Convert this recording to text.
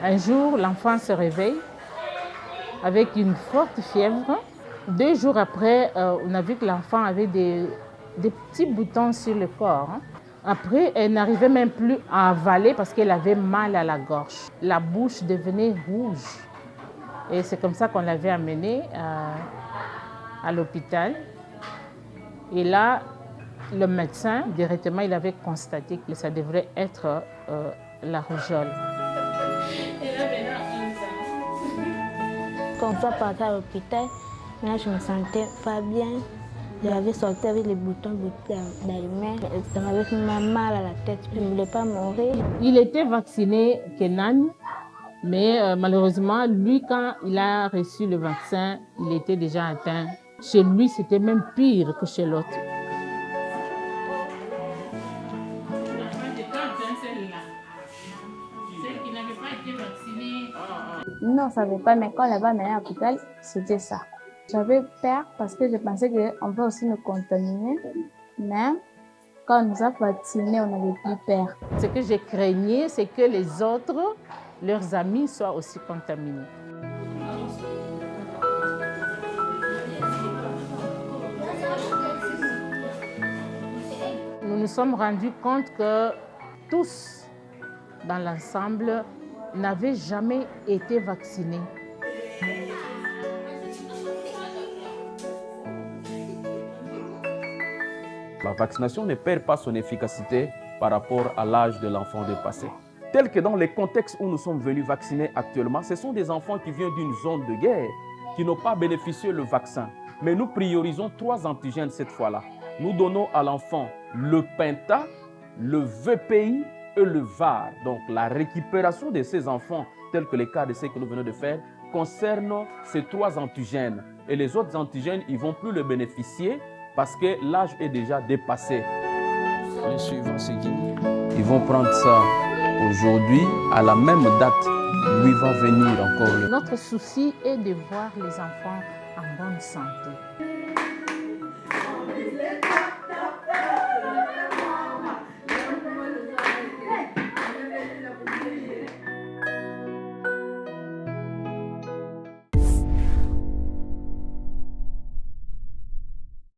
Un jour, l'enfant se réveille avec une forte fièvre. 2 jours après, on a vu que l'enfant avait des petits boutons sur le corps. Après, elle n'arrivait même plus à avaler parce qu'elle avait mal à la gorge. La bouche devenait rouge. Et c'est comme ça qu'on l'avait amenée à l'hôpital. Et là, le médecin, directement, il avait constaté que ça devrait être la rougeole. Quand on soit parti à l'hôpital, là, je me sentais pas bien. J'avais sorti avec les boutons dans les mains. Ça m'avait fait mal à la tête. Je ne voulais pas mourir. Il était vacciné Kenan, mais malheureusement, lui, quand il a reçu le vaccin, il était déjà atteint. Chez lui, c'était même pire que chez l'autre. Non, on ne savait pas, mais quand on l'avait amené à l'hôpital, c'était ça. J'avais peur parce que je pensais qu'on va aussi nous contaminer, mais quand on nous a vaccinés, on n'avait plus peur. Ce que je craignais, c'est que les autres, leurs amis, soient aussi contaminés. Nous nous sommes rendus compte que tous, dans l'ensemble, n'avaient jamais été vaccinés. La vaccination ne perd pas son efficacité par rapport à l'âge de l'enfant dépassé. Tel que dans les contextes où nous sommes venus vacciner actuellement, ce sont des enfants qui viennent d'une zone de guerre, qui n'ont pas bénéficié du vaccin. Mais nous priorisons 3 antigènes cette fois-là. Nous donnons à l'enfant le Penta, le VPI et le VAR. Donc la récupération de ces enfants, tels que les cas d'essai que nous venons de faire, concerne ces 3 antigènes. Et les autres antigènes, ils ne vont plus le bénéficier parce que l'âge est déjà dépassé. Les suivants, c'est qui? Ils vont prendre ça aujourd'hui, à la même date où il va venir encore. Notre souci est de voir les enfants en bonne santé.